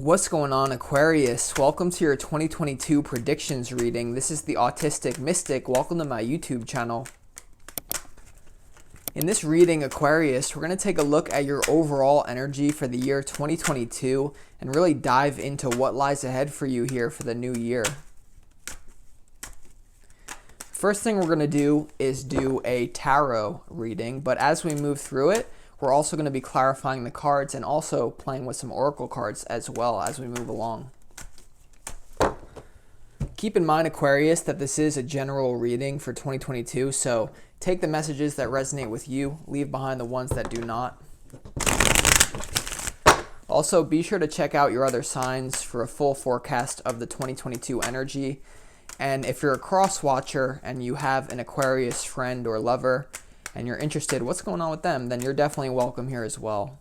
What's going on, Aquarius? Welcome to your 2022 predictions reading. This is the Autistic Mystic. Welcome to my YouTube channel. In this reading, Aquarius, we're going to take a look at your overall energy for the year 2022 and really dive into what lies ahead for you here for the new year. First thing we're going to do is do a tarot reading, but as we move through it, we're also going to be clarifying the cards and also playing with some oracle cards as well as we move along. Keep in mind, Aquarius, that this is a general reading for 2022, so take the messages that resonate with you, leave behind the ones that do not. Also, be sure to check out your other signs for a full forecast of the 2022 energy. And if you're a cross watcher and you have an Aquarius friend or lover, and you're interested what's going on with them, then you're definitely welcome here as well.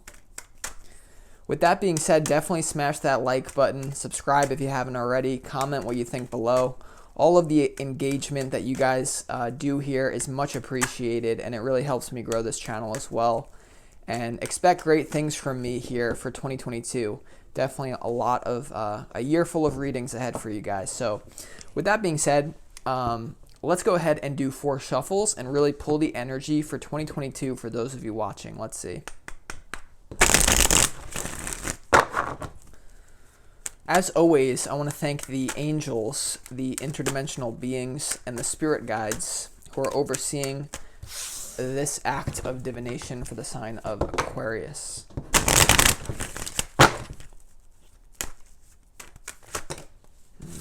With that being said, definitely smash that like button, subscribe if you haven't already, comment what you think below. All of the engagement that you guys do here is much appreciated, and it really helps me grow this channel as well. And expect great things from me here for 2022. Definitely a lot of a year full of readings ahead for you guys. So with that being said, let's go ahead and do 4 shuffles and really pull the energy for 2022 for those of you watching. Let's see. As always, I want to thank the angels, the interdimensional beings, and the spirit guides who are overseeing this act of divination for the sign of Aquarius.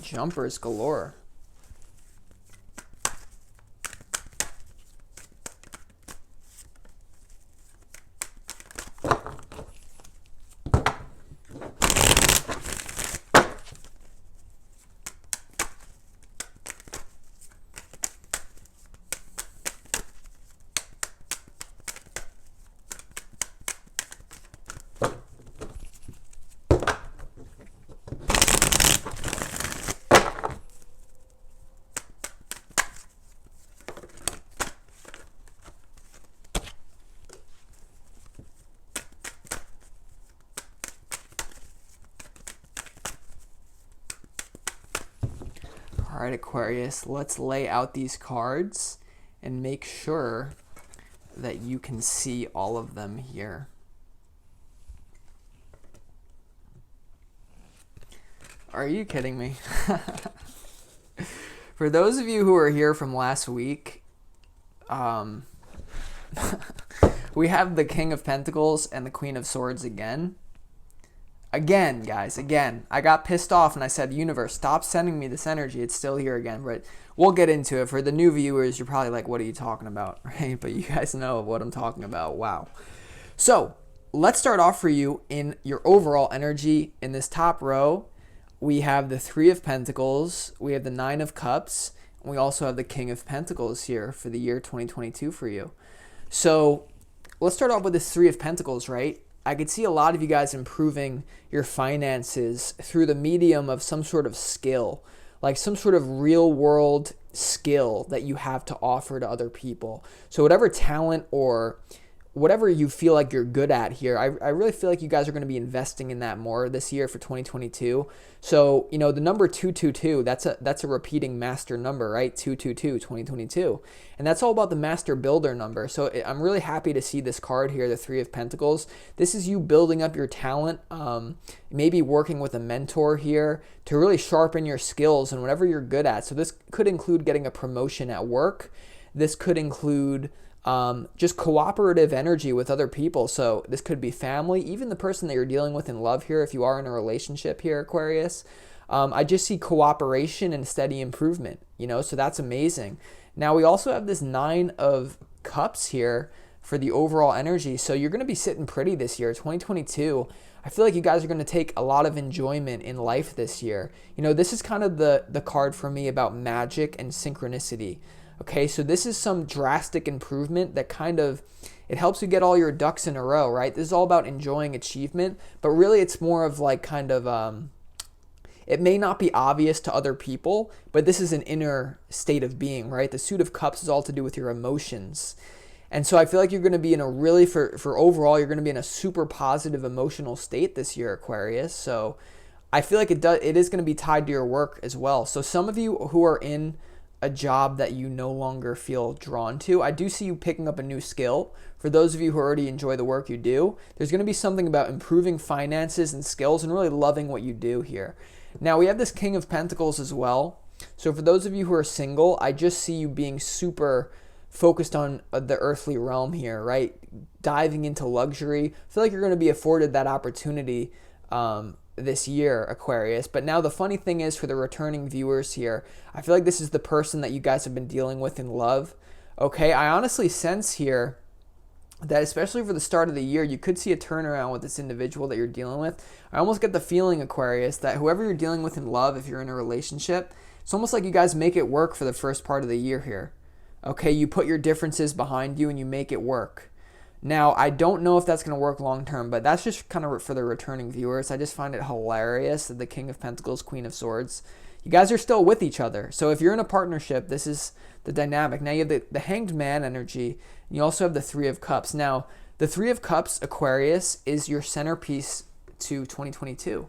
Jumpers galore. All right, Aquarius, let's lay out these cards and make sure that you can see all of them here. Are you kidding me? For those of you who are here from last week, we have the King of Pentacles and the Queen of Swords again. Again, guys, again, I got pissed off and I said, universe, stop sending me this energy. It's still here again, but we'll get into it. For the new viewers, you're probably like, what are you talking about, right? But you guys know what I'm talking about. Wow. So let's start off for you in your overall energy. In this top row, we have the 3 of Pentacles, we have the 9 of Cups, and we also have the King of Pentacles here for the year 2022 for you. So let's start off with this 3 of Pentacles, right? I could see a lot of you guys improving your finances through the medium of some sort of skill, like some sort of real world skill that you have to offer to other people. So whatever talent or whatever you feel like you're good at here, I really feel like you guys are going to be investing in that more this year for 2022. So, you know, the number 222, that's a repeating master number, right? 222, 2022. And that's all about the master builder number. So I'm really happy to see this card here, the 3 of Pentacles. This is you building up your talent, maybe working with a mentor here to really sharpen your skills and whatever you're good at. So this could include getting a promotion at work. This could include just cooperative energy with other people. So this could be family, even the person that you're dealing with in love here, if you are in a relationship here, Aquarius. I just see cooperation and steady improvement, you know, so that's amazing. Now we also have this 9 of Cups here for the overall energy. So you're going to be sitting pretty this year, 2022. I feel like you guys are going to take a lot of enjoyment in life this year. You know, this is kind of the card for me about magic and synchronicity. Okay, so this is some drastic improvement that kind of, it helps you get all your ducks in a row, right? This is all about enjoying achievement, but really it's more of like kind of, it may not be obvious to other people, but this is an inner state of being, right? The Suit of Cups is all to do with your emotions. And so I feel like you're going to be in a really, for overall, you're going to be in a super positive emotional state this year, Aquarius. So I feel like it is going to be tied to your work as well. So some of you who are in a job that you no longer feel drawn to, I do see you picking up a new skill. For those of you who already enjoy the work you do, there's going to be something about improving finances and skills and really loving what you do here. Now we have this King of Pentacles as well. So for those of you who are single, I just see you being super focused on the earthly realm here, right? Diving into luxury. I feel like you're going to be afforded that opportunity this year, Aquarius. But now the funny thing is, for the returning viewers here, I feel like this is the person that you guys have been dealing with in love. Okay, I honestly sense here that especially for the start of the year, you could see a turnaround with this individual that you're dealing with. I almost get the feeling, Aquarius, that whoever you're dealing with in love, if you're in a relationship, it's almost like you guys make it work for the first part of the year here. Okay, you put your differences behind you and you make it work. Now, I don't know if that's going to work long term, but that's just kind of for the returning viewers. I just find it hilarious that the King of Pentacles, Queen of Swords, you guys are still with each other. So if you're in a partnership, this is the dynamic. Now you have the Hanged Man energy, and you also have the Three of Cups. Now, the Three of Cups, Aquarius, is your centerpiece to 2022.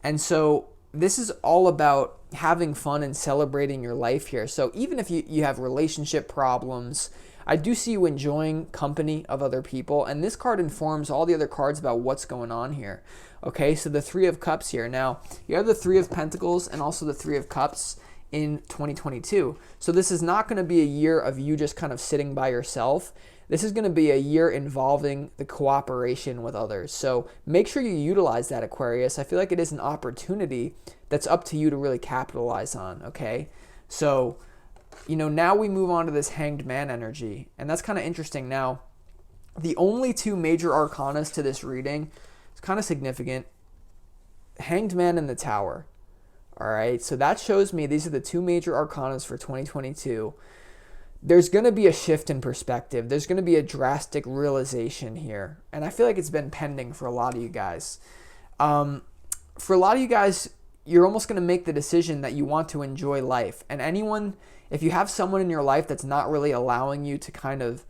And so this is all about having fun and celebrating your life here. So even if you have relationship problems, I do see you enjoying company of other people, and this card informs all the other cards about what's going on here. Okay, so the Three of Cups here. Now, you have the Three of Pentacles and also the Three of Cups in 2022. So this is not going to be a year of you just kind of sitting by yourself. This is going to be a year involving the cooperation with others. So make sure you utilize that, Aquarius. I feel like it is an opportunity that's up to you to really capitalize on, okay? So, now we move on to this Hanged Man energy, and that's kind of interesting. Now, the only two major arcanas to this reading, it's kind of significant, Hanged Man and the Tower. All right, so that shows me these are the two major arcanas for 2022. There's going to be a shift in perspective. There's going to be a drastic realization here, and I feel like it's been pending for a lot of you guys. For a lot of you guys, you're almost going to make the decision that you want to enjoy life, and if you have someone in your life that's not really allowing you to kind of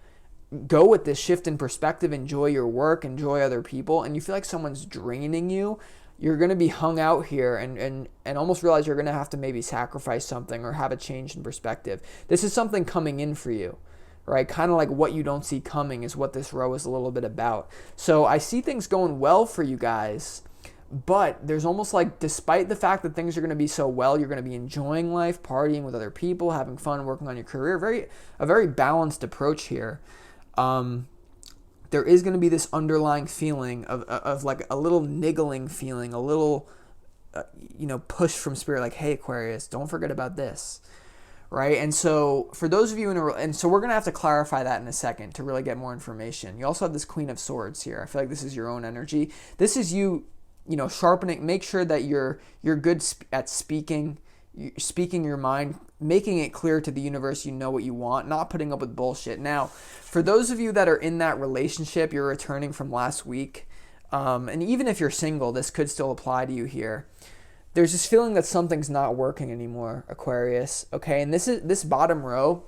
go with this shift in perspective, enjoy your work, enjoy other people, and you feel like someone's draining you, you're going to be hung out here and almost realize you're going to have to maybe sacrifice something or have a change in perspective. This is something coming in for you, right? Kind of like what you don't see coming is what this row is a little bit about. So I see things going well for you guys, but there's almost like, despite the fact that things are going to be so well, you're going to be enjoying life, partying with other people, having fun, working on your career. A very balanced approach here. There is going to be this underlying feeling of like a little niggling feeling, a little, push from spirit, like, hey, Aquarius, don't forget about this, right? And so for those of you and so we're going to have to clarify that in a second to really get more information. You also have this Queen of Swords here. I feel like this is your own energy. This is you, sharpening, make sure that you're good at speaking your mind, making it clear to the universe you know what you want, not putting up with bullshit. Now, for those of you that are in that relationship, you're returning from last week, and even if you're single, this could still apply to you here. There's this feeling that something's not working anymore, Aquarius, okay? And this bottom row,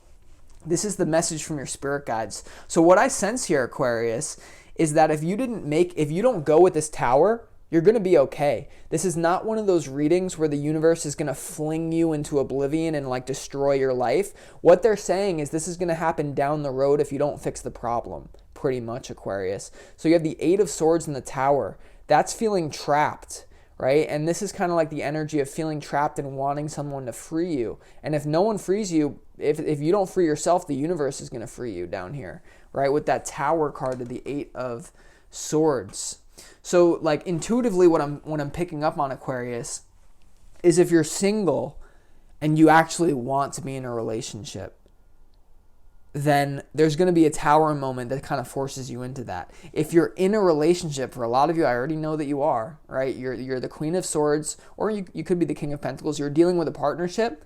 this is the message from your spirit guides. So what I sense here, Aquarius, is that if you don't go with this Tower, you're going to be okay. This is not one of those readings where the universe is going to fling you into oblivion and like destroy your life. What they're saying is this is going to happen down the road if you don't fix the problem, pretty much, Aquarius. So you have the Eight of Swords and the Tower. That's feeling trapped, right? And this is kind of like the energy of feeling trapped and wanting someone to free you. And if no one frees you, if you don't free yourself, the universe is going to free you down here, right? With that Tower card to the Eight of Swords. So like intuitively what I'm picking up on, Aquarius, is if you're single and you actually want to be in a relationship, then there's going to be a Tower moment that kind of forces you into that. If you're in a relationship, for a lot of you, I already know that you are, right? You're the Queen of Swords, or you could be the King of Pentacles. You're dealing with a partnership.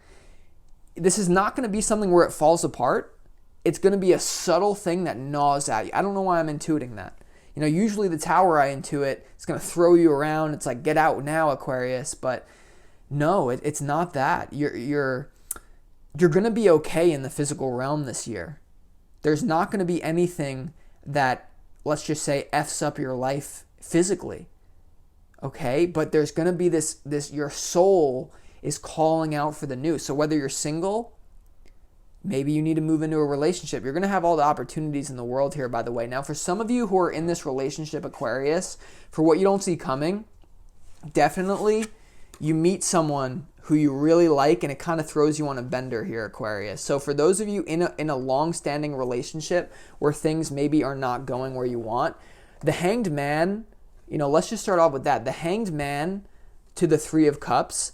This is not going to be something where it falls apart. It's going to be a subtle thing that gnaws at you. I don't know why I'm intuiting that. Usually the Tower, I intuit, it's going to throw you around. It's like, get out now, Aquarius. But no, it's not that. You're going to be okay in the physical realm this year. There's not going to be anything that, let's just say, F's up your life physically. okay? But there's going to be this your soul is calling out for the new. So whether you're single, maybe you need to move into a relationship. You're going to have all the opportunities in the world here, by the way. Now, for some of you who are in this relationship, Aquarius, for what you don't see coming, definitely you meet someone who you really like, and it kind of throws you on a bender here, Aquarius. So for those of you in a long-standing relationship where things maybe are not going where you want, the Hanged Man, let's just start off with that. The Hanged Man to the Three of Cups,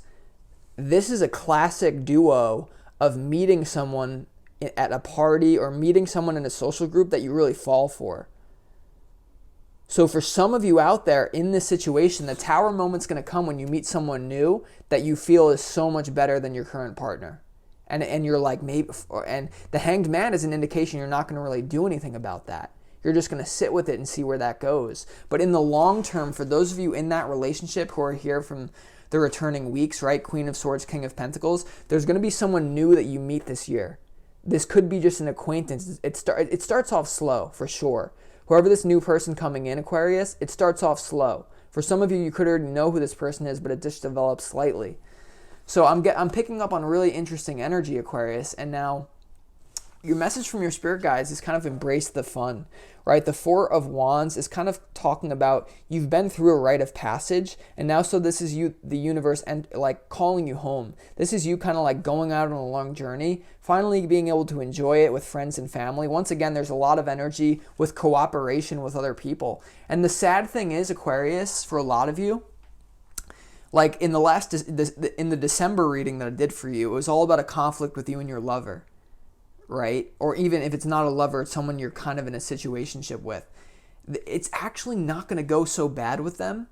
this is a classic duo of meeting someone at a party or meeting someone in a social group that you really fall for. So for some of you out there in this situation, the Tower moment's going to come when you meet someone new that you feel is so much better than your current partner. And you're like, maybe, and the Hanged Man is an indication you're not going to really do anything about that. You're just going to sit with it and see where that goes. But in the long term, for those of you in that relationship who are here from the returning weeks, right? Queen of Swords, King of Pentacles, there's going to be someone new that you meet this year. This could be just an acquaintance. It starts off slow, for sure. Whoever this new person coming in, Aquarius, it starts off slow. For some of you, you could already know who this person is, but it just develops slightly. So I'm picking up on really interesting energy, Aquarius, and now your message from your spirit guides is kind of embrace the fun, right? The Four of Wands is kind of talking about you've been through a rite of passage, and now so this is you, the universe, and like calling you home. This is you kind of like going out on a long journey, finally being able to enjoy it with friends and family. Once again, there's a lot of energy with cooperation with other people. And the sad thing is, Aquarius, for a lot of you, like in the December reading that I did for you, it was all about a conflict with you and your lover. Right? Or even if it's not a lover, it's someone you're kind of in a situationship with. It's actually not going to go so bad with them.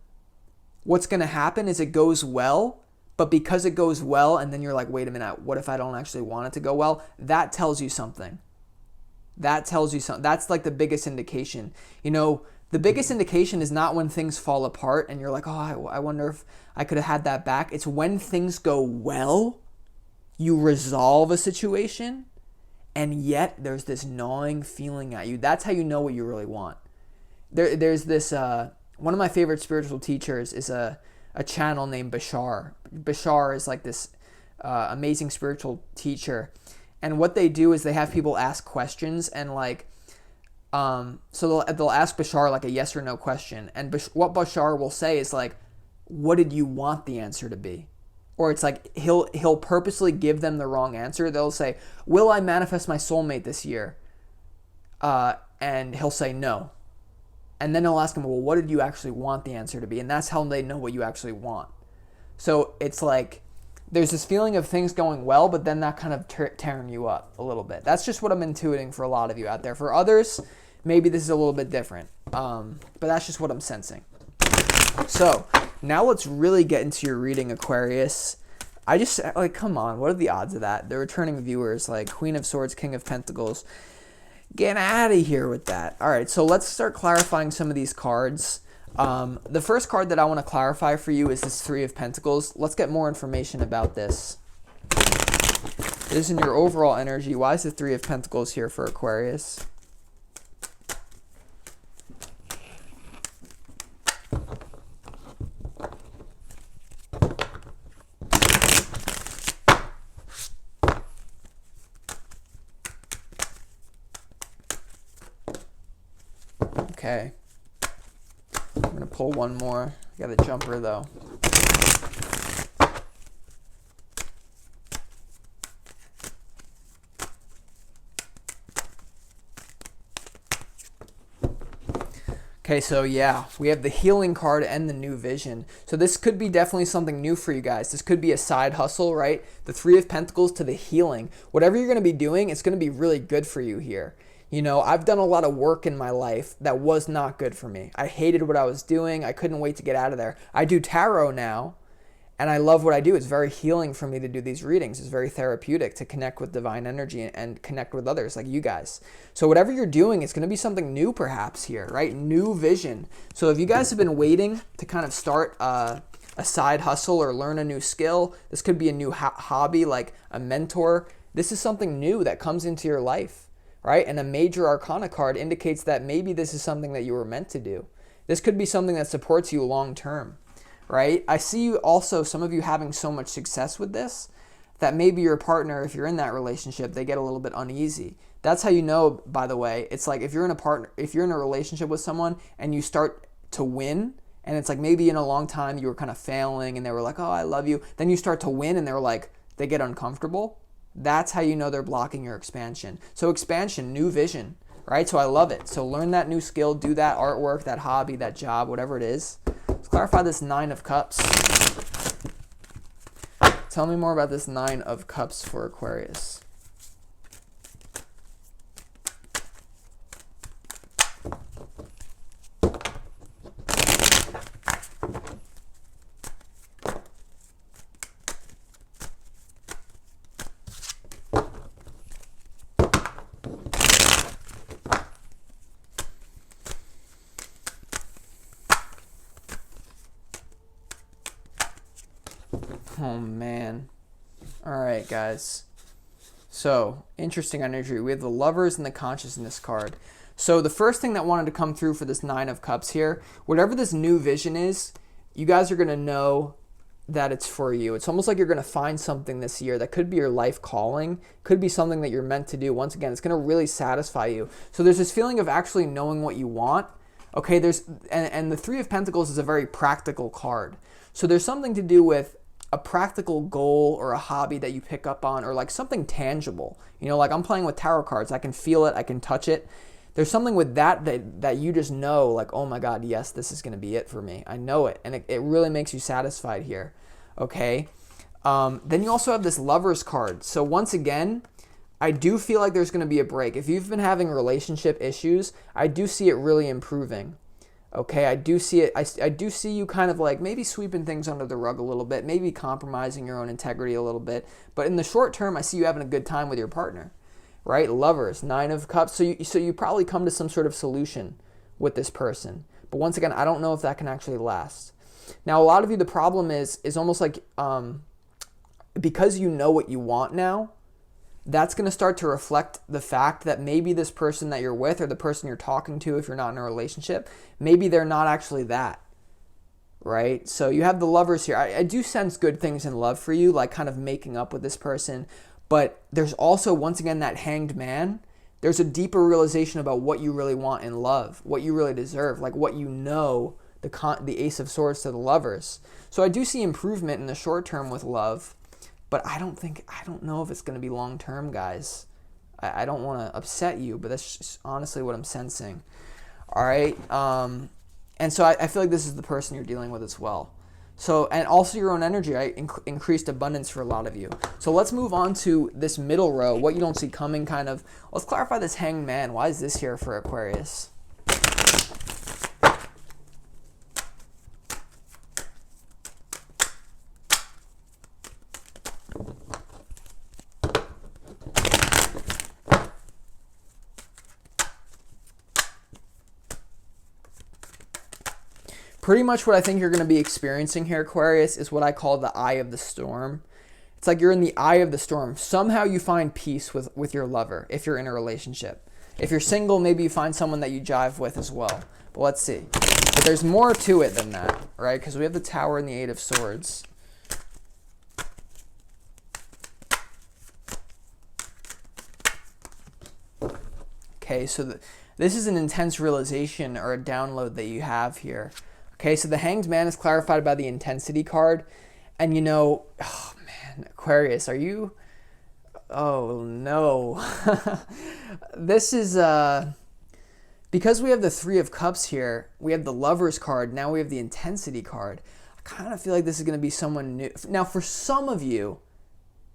What's going to happen is it goes well, but because it goes well and then you're like, wait a minute, what if I don't actually want it to go well? That tells you something. That's like the biggest indication. The biggest indication is not when things fall apart and you're like, oh, I wonder if I could have had that back. It's when things go well, you resolve a situation, and yet there's this gnawing feeling at you. That's how you know what you really want. There's this, one of my favorite spiritual teachers is a channel named Bashar. Bashar is like this amazing spiritual teacher. And what they do is they have people ask questions and like, so they'll ask Bashar like a yes or no question. And what Bashar will say is like, what did you want the answer to be? Or it's like he'll purposely give them the wrong answer. They'll say, will I manifest my soulmate this year? And he'll say no. And then they'll ask him, well, what did you actually want the answer to be? And that's how they know what you actually want. So it's like there's this feeling of things going well, but then that kind of tearing you up a little bit. That's just what I'm intuiting for a lot of you out there. For others, maybe this is a little bit different. But that's just what I'm sensing. So now let's really get into your reading, Aquarius. I just, like, come on, what are the odds of that? The returning viewers, like Queen of Swords, King of Pentacles. Get out of here with that. All right, so let's start clarifying some of these cards. The first card that I want to clarify for you is this Three of Pentacles. Let's get more information about this. This is in your overall energy. Why is the Three of Pentacles here for Aquarius? Okay, I'm going to pull one more. I got a jumper though. Okay, so yeah, we have the healing card and the new vision. So this could be definitely something new for you guys. This could be a side hustle, right? The Three of Pentacles to the healing. Whatever you're going to be doing, it's going to be really good for you here. I've done a lot of work in my life that was not good for me. I hated what I was doing. I couldn't wait to get out of there. I do tarot now, and I love what I do. It's very healing for me to do these readings. It's very therapeutic to connect with divine energy and connect with others like you guys. So whatever you're doing, it's going to be something new perhaps here, right? New vision. So if you guys have been waiting to kind of start a side hustle or learn a new skill, this could be a new hobby like a mentor. This is something new that comes into your life. Right? And a major arcana card indicates that maybe this is something that you were meant to do. This could be something that supports you long term. right? I see you also, some of you having so much success with this that maybe your partner, if you're in that relationship, they get a little bit uneasy. That's how you know, by the way. It's like if you're in a relationship with someone and you start to win, and it's like maybe in a long time you were kind of failing and they were like, oh, I love you. Then you start to win and they're like, they get uncomfortable. That's how you know they're blocking your expansion. So expansion, new vision, right? So I love it. So learn that new skill, do that artwork, that hobby, that job, whatever it is. Let's clarify this 9 of Cups. Tell me more about this 9 of Cups for Aquarius. Oh, man. All right, guys. So, interesting energy. We have the Lovers and the Consciousness card. So, the first thing that wanted to come through for this 9 of Cups here, whatever this new vision is, you guys are going to know that it's for you. It's almost like you're going to find something this year that could be your life calling, could be something that you're meant to do. Once again, it's going to really satisfy you. So, there's this feeling of actually knowing what you want. Okay, and the 3 of Pentacles is a very practical card. So, there's something to do with a practical goal or a hobby that you pick up on, or like something tangible. You know, like I'm playing with tarot cards. I can feel it. I can touch it. There's something with that you just know, like, oh my God, yes, this is going to be it for me. I know it. And it really makes you satisfied here. Okay. Then you also have this Lovers card. So once again, I do feel like there's going to be a break. If you've been having relationship issues, I do see it really improving. Okay, I do see it. I do see you kind of like maybe sweeping things under the rug a little bit, maybe compromising your own integrity a little bit. But in the short term, I see you having a good time with your partner, right? Lovers, 9 of Cups. So you probably come to some sort of solution with this person. But once again, I don't know if that can actually last. Now, a lot of you, the problem is almost like because you know what you want now, that's going to start to reflect the fact that maybe this person that you're with or the person you're talking to, if you're not in a relationship, maybe they're not actually that, right? So you have the Lovers here. I do sense good things in love for you, like kind of making up with this person. But there's also, once again, that Hanged Man. There's a deeper realization about what you really want in love, what you really deserve, like what you know, the Ace of Swords to the Lovers. So I do see improvement in the short term with love. But I don't know if it's going to be long term, guys. I don't want to upset you, but that's just honestly what I'm sensing. All right. And so I feel like this is the person you're dealing with as well. So, and also your own energy, right? Increased abundance for a lot of you. So let's move on to this middle row, what you don't see coming kind of. Let's clarify this Hanged Man. Why is this here for Aquarius? Pretty much what I think you're going to be experiencing here, Aquarius, is what I call the eye of the storm. It's like you're in the eye of the storm. Somehow you find peace with your lover if you're in a relationship. If you're single, maybe you find someone that you jive with as well. But let's see. But there's more to it than that, right? Because we have the Tower and the 8 of Swords. Okay, so this is an intense realization or a download that you have here. Okay, so the Hanged Man is clarified by the Intensity card. And you know, oh man, Aquarius, are you... Oh no. This is... Because we have the 3 of Cups here, we have the Lovers card, now we have the Intensity card. I kind of feel like this is going to be someone new. Now, for some of you,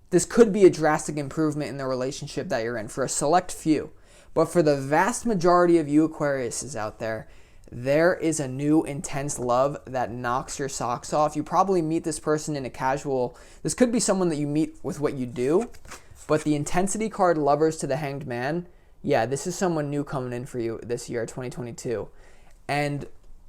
this could be a drastic improvement in the relationship that you're in, for a select few. But for the vast majority of you Aquariuses out there, there is a new intense love that knocks your socks off. You probably meet this person in a casual... This could be someone that you meet with what you do. But the Intensity card, Lovers to the Hanged Man, yeah, this is someone new coming in for you this year, 2022. And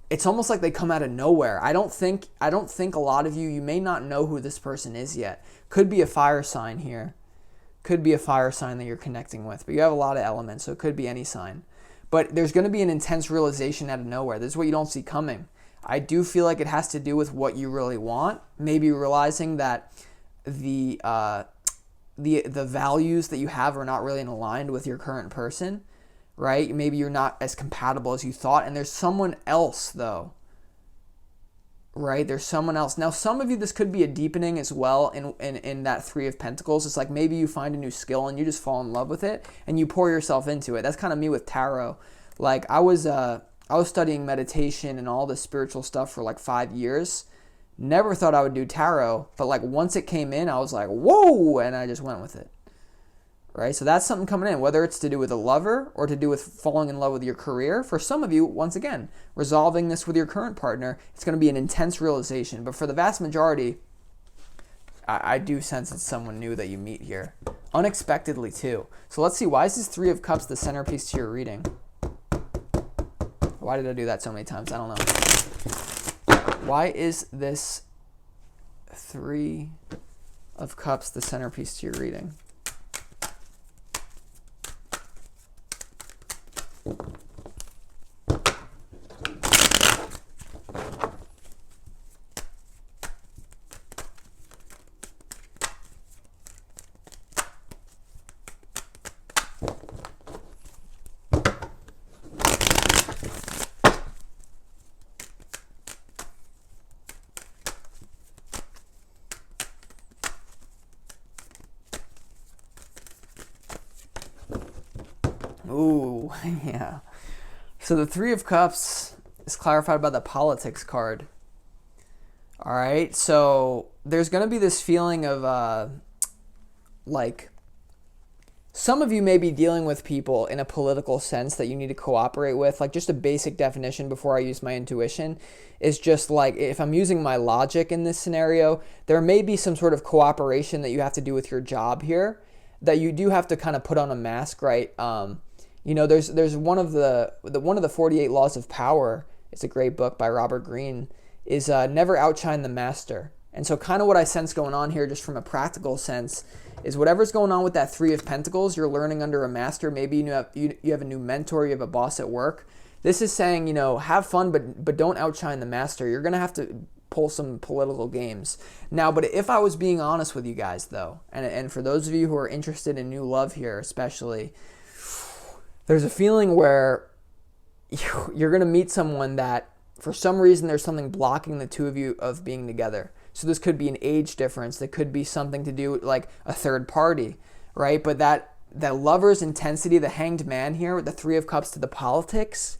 it's almost like they come out of nowhere. I don't think a lot of you may not know who this person is yet. Could be a fire sign here. Could be a fire sign that you're connecting with. But you have a lot of elements, so it could be any sign. But there's going to be an intense realization out of nowhere. This is what you don't see coming. I do feel like it has to do with what you really want. Maybe realizing that the values that you have are not really aligned with your current person, right? Maybe you're not as compatible as you thought, and there's someone else though, right? There's someone else. Now, some of you, this could be a deepening as well in that Three of Pentacles. It's like maybe you find a new skill and you just fall in love with it and you pour yourself into it. That's kind of me with tarot. Like I was studying meditation and all this spiritual stuff for like 5 years. Never thought I would do tarot, but like once it came in, I was like, whoa, and I just went with it. Right? So that's something coming in, whether it's to do with a lover or to do with falling in love with your career. For some of you, once again, resolving this with your current partner, it's going to be an intense realization. But for the vast majority, I do sense it's someone new that you meet here. Unexpectedly, too. So let's see, why is this Three of Cups the centerpiece to your reading? Why did I do that so many times? I don't know. Why is this Three of Cups the centerpiece to your reading? Ooh, yeah. So the Three of Cups is clarified by the politics card. All right, so there's going to be this feeling of, like, some of you may be dealing with people in a political sense that you need to cooperate with. Like, just a basic definition before I use my intuition is just like, if I'm using my logic in this scenario, there may be some sort of cooperation that you have to do with your job here, that you do have to kind of put on a mask, right? You know, there's one of the 48 Laws of Power. It's a great book by Robert Greene. Is never outshine the master. And so kind of what I sense going on here, just from a practical sense, is whatever's going on with that Three of Pentacles, you're learning under a master. Maybe you have a new mentor, you have a boss at work. This is saying, you know, have fun, but don't outshine the master. You're gonna have to pull some political games now. But if I was being honest with you guys, though, and for those of you who are interested in new love here, especially, there's a feeling where you're going to meet someone that, for some reason, there's something blocking the two of you of being together. So this could be an age difference. That could be something to do with, like, a third party, right? But that lover's intensity, the Hanged Man here, with the Three of Cups to the politics,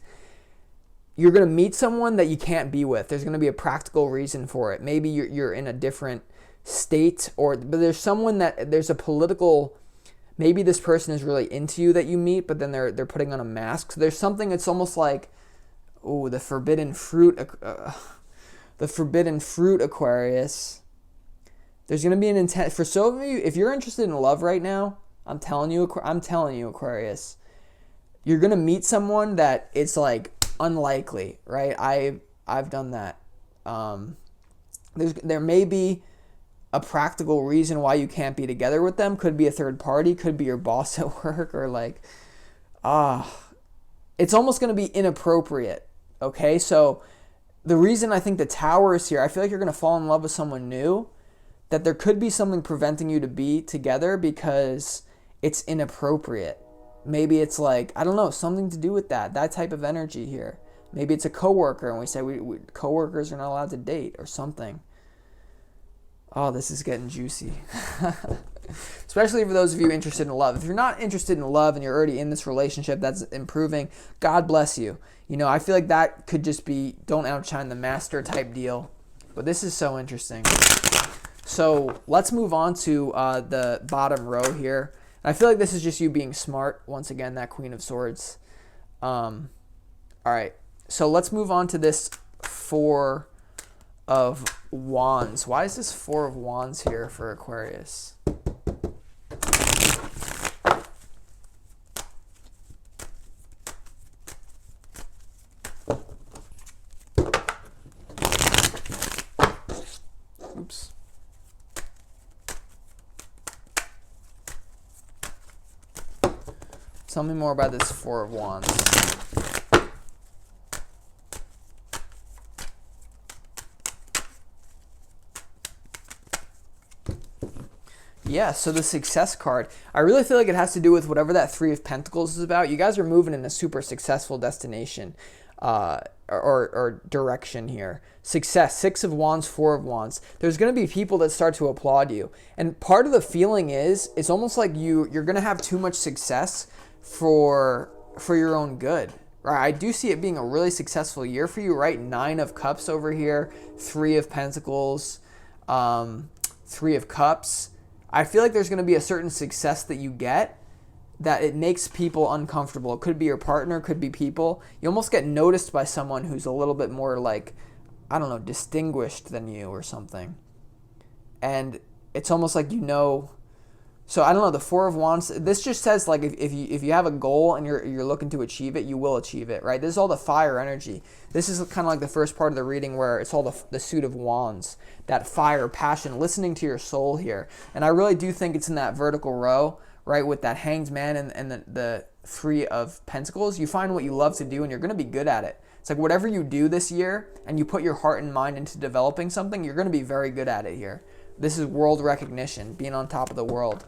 you're going to meet someone that you can't be with. There's going to be a practical reason for it. Maybe you're in a different state, but there's someone that, there's a political... Maybe this person is really into you that you meet, but then they're putting on a mask. So there's something, it's almost like, oh, the forbidden fruit, Aquarius. There's going to be an intent, for some of you, if you're interested in love right now, I'm telling you, Aquarius, you're going to meet someone that it's like unlikely, right? I've done that. There may be a practical reason why you can't be together with them. Could be a third party, could be your boss at work, or like, it's almost going to be inappropriate. Okay, so the reason I think the Tower is here, I feel like you're going to fall in love with someone new, that there could be something preventing you to be together because it's inappropriate. Maybe it's like, I don't know, something to do with that type of energy here. Maybe it's a coworker and we say coworkers are not allowed to date or something. Oh, this is getting juicy. Especially for those of you interested in love. If you're not interested in love and you're already in this relationship that's improving, God bless you. You know, I feel like that could just be don't outshine the master type deal. But this is so interesting. So let's move on to the bottom row here. And I feel like this is just you being smart. Once again, that Queen of Swords. All right. So let's move on to this Four of Wands. Why is this Four of Wands here for Aquarius? Oops. Tell me more about this Four of Wands. Yeah, so the success card, I really feel like it has to do with whatever that Three of Pentacles is about. You guys are moving in a super successful destination or direction here. Success, Six of Wands, Four of Wands. There's going to be people that start to applaud you. And part of the feeling is, it's almost like you're going to have too much success for your own good. Right? I do see it being a really successful year for you, right? Nine of Cups over here, Three of Pentacles, Three of Cups. I feel like there's going to be a certain success that you get that it makes people uncomfortable. It could be your partner, could be people. You almost get noticed by someone who's a little bit more like, I don't know, distinguished than you or something. And it's almost like, so I don't know, the Four of Wands, this just says like if you have a goal and you're looking to achieve it, you will achieve it, right? This is all the fire energy. This is kind of like the first part of the reading where it's all the Suit of Wands, that fire, passion, listening to your soul here. And I really do think it's in that vertical row, right, with that Hanged Man and the Three of Pentacles. You find what you love to do and you're going to be good at it. It's like whatever you do this year and you put your heart and mind into developing something, you're going to be very good at it here. This is world recognition, being on top of the world.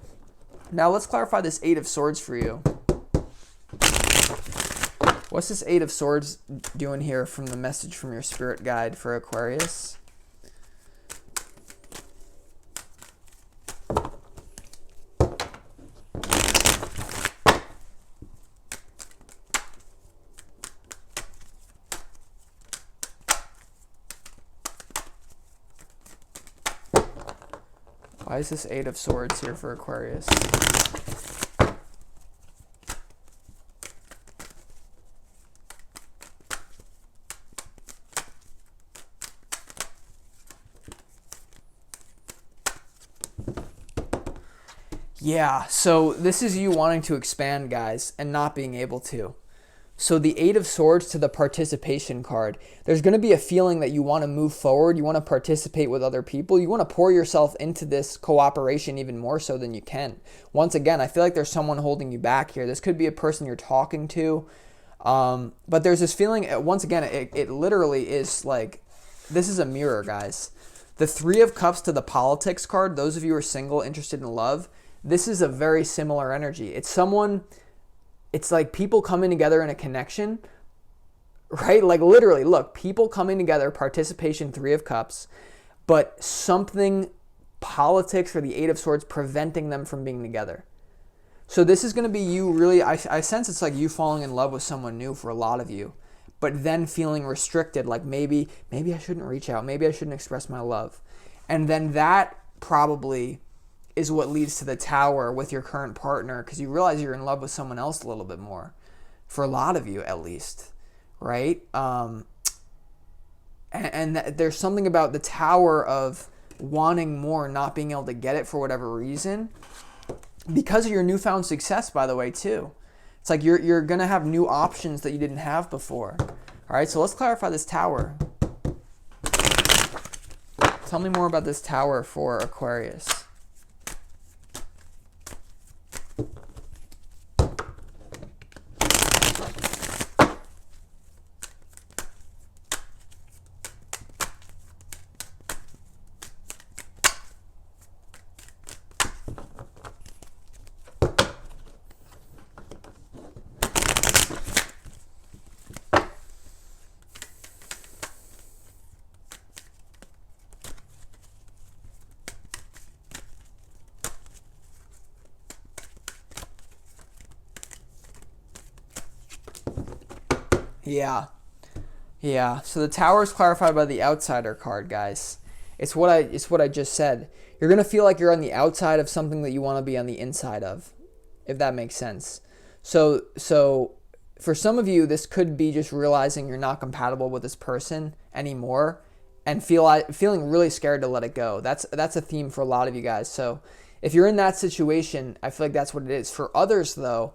Now let's clarify this Eight of Swords for you. What's this Eight of Swords doing here from the message from your spirit guide for Aquarius? Why is this Eight of Swords here for Aquarius? Yeah, so this is you wanting to expand, guys, and not being able to. So the Eight of Swords to the participation card, there's going to be a feeling that you want to move forward, you want to participate with other people, you want to pour yourself into this cooperation even more so than you can. Once again, I feel like there's someone holding you back here. This could be a person you're talking to, but there's this feeling, once again, it literally is like, this is a mirror, guys. The Three of Cups to the politics card, those of you who are single, interested in love, this is a very similar energy. It's like people coming together in a connection, right? Like literally, look, people coming together, participation, Three of Cups, but something, politics or the Eight of Swords, preventing them from being together. So this is going to be you really, I sense it's like you falling in love with someone new for a lot of you, but then feeling restricted, like maybe I shouldn't reach out, maybe I shouldn't express my love. And then that probably is what leads to the Tower with your current partner, because you realize you're in love with someone else a little bit more, for a lot of you at least, right? There's something about the Tower of wanting more, not being able to get it for whatever reason, because of your newfound success, by the way, too. It's like you're going to have new options that you didn't have before. All right, so let's clarify this Tower. Tell me more about this Tower for Aquarius. Yeah. So the Tower is clarified by the Outsider card, guys. It's what I just said. You're gonna feel like you're on the outside of something that you want to be on the inside of, if that makes sense. So for some of you, this could be just realizing you're not compatible with this person anymore, and feeling really scared to let it go. That's a theme for a lot of you guys. So if you're in that situation, I feel like that's what it is. For others, though,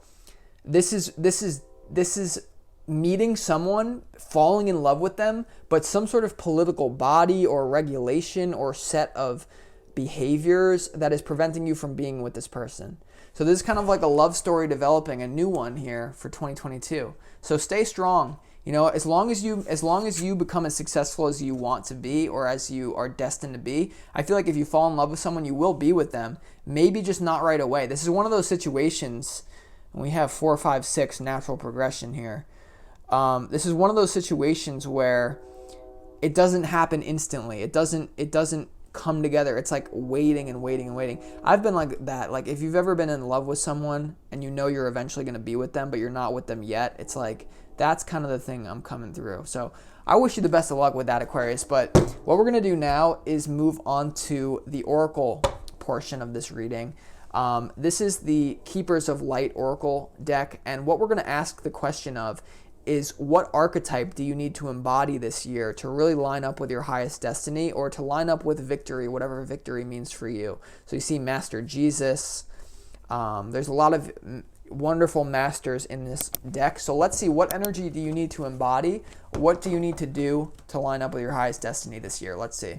this is meeting someone, falling in love with them, but some sort of political body or regulation or set of behaviors that is preventing you from being with this person. So this is kind of like a love story developing, a new one here for 2022. So stay strong. You know, as long as you become as successful as you want to be or as you are destined to be, I feel like if you fall in love with someone, you will be with them. Maybe just not right away. This is one of those situations, and we have 4, 5, 6 natural progression here. This is one of those situations where it doesn't happen instantly. It doesn't come together. It's like waiting and waiting and waiting. I've been like that. Like if you've ever been in love with someone and you know you're eventually going to be with them, but you're not with them yet, it's like that's kind of the thing I'm coming through. So I wish you the best of luck with that, Aquarius. But what we're going to do now is move on to the Oracle portion of this reading. This is the Keepers of Light Oracle deck. And what we're going to ask the question of is, what archetype do you need to embody this year to really line up with your highest destiny, or to line up with victory, whatever victory means for you? So you see Master Jesus. There's a lot of wonderful masters in this deck. So let's see, what energy do you need to embody? What do you need to do to line up with your highest destiny this year? Let's see.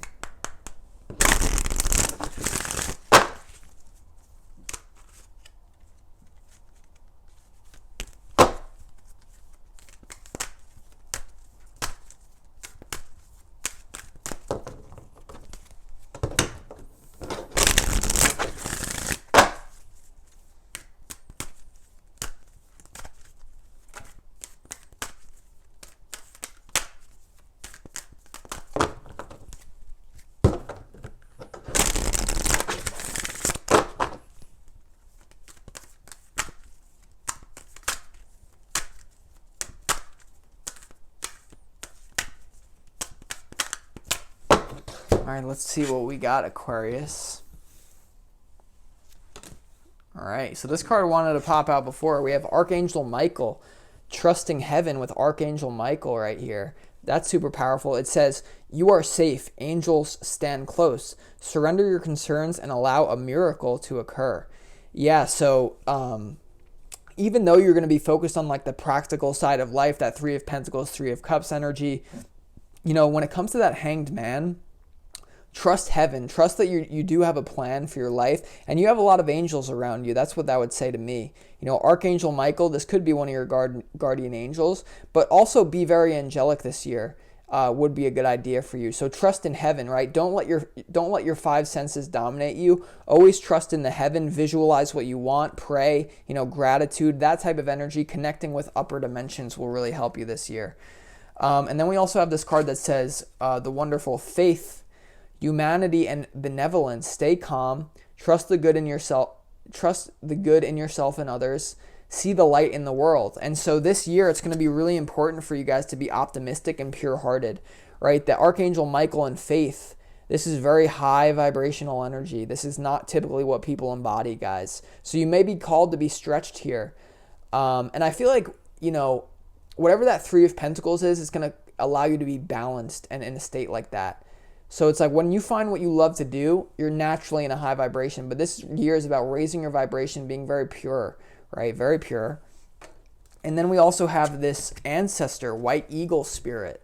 All right, let's see what we got, Aquarius. All right, so this card wanted to pop out before. We have Archangel Michael, trusting heaven with Archangel Michael right here. That's super powerful. It says, "You are safe. Angels stand close. Surrender your concerns and allow a miracle to occur." Yeah, so even though you're going to be focused on like the practical side of life, that 3 of Pentacles, 3 of Cups energy, you know, when it comes to that Hanged Man, trust heaven. Trust that you do have a plan for your life, and you have a lot of angels around you. That's what that would say to me. You know, Archangel Michael, this could be one of your guardian angels, but also be very angelic this year. Would be a good idea for you. So trust in heaven, right? Don't let your 5 senses dominate you. Always trust in the heaven. Visualize what you want. Pray. You know, gratitude. That type of energy, connecting with upper dimensions, will really help you this year. And then we also have this card that says the wonderful faith, humanity, and benevolence. Stay calm. Trust the good in yourself. Trust the good in yourself and others. See the light in the world. And so this year, it's going to be really important for you guys to be optimistic and pure-hearted, right? The Archangel Michael and faith, this is very high vibrational energy. This is not typically what people embody, guys. So you may be called to be stretched here. And I feel like, you know, whatever that 3 of Pentacles is, it's going to allow you to be balanced and in a state like that. So it's like when you find what you love to do, you're naturally in a high vibration. But this year is about raising your vibration, being very pure, right? Very pure. And then we also have this ancestor, white eagle spirit.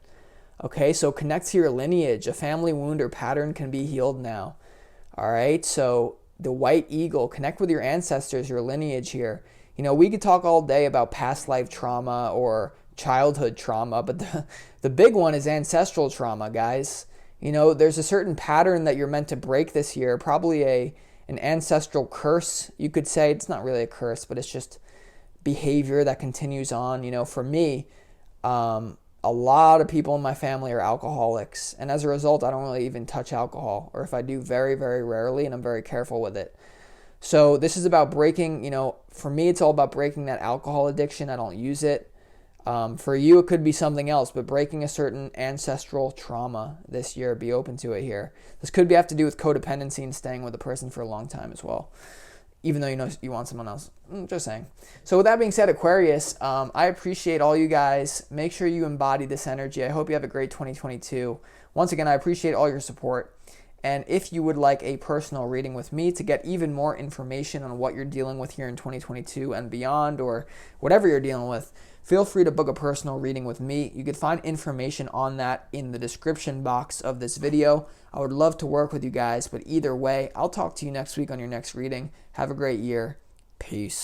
Okay, so connect to your lineage. A family wound or pattern can be healed now. All right, so the white eagle, connect with your ancestors, your lineage here. You know, we could talk all day about past life trauma or childhood trauma, but the big one is ancestral trauma, guys. You know, there's a certain pattern that you're meant to break this year, probably an ancestral curse, you could say. It's not really a curse, but it's just behavior that continues on. You know, for me, a lot of people in my family are alcoholics, and as a result, I don't really even touch alcohol, or if I do, very, very rarely, and I'm very careful with it. So this is about breaking, you know, for me, it's all about breaking that alcohol addiction. I don't use it. For you, it could be something else, but breaking a certain ancestral trauma this year, be open to it here. This could have to do with codependency and staying with a person for a long time as well, even though you know you want someone else. Just saying. So with that being said, Aquarius, I appreciate all you guys. Make sure you embody this energy. I hope you have a great 2022. Once again, I appreciate all your support. And if you would like a personal reading with me to get even more information on what you're dealing with here in 2022 and beyond, or whatever you're dealing with, feel free to book a personal reading with me. You can find information on that in the description box of this video. I would love to work with you guys, but either way, I'll talk to you next week on your next reading. Have a great year. Peace.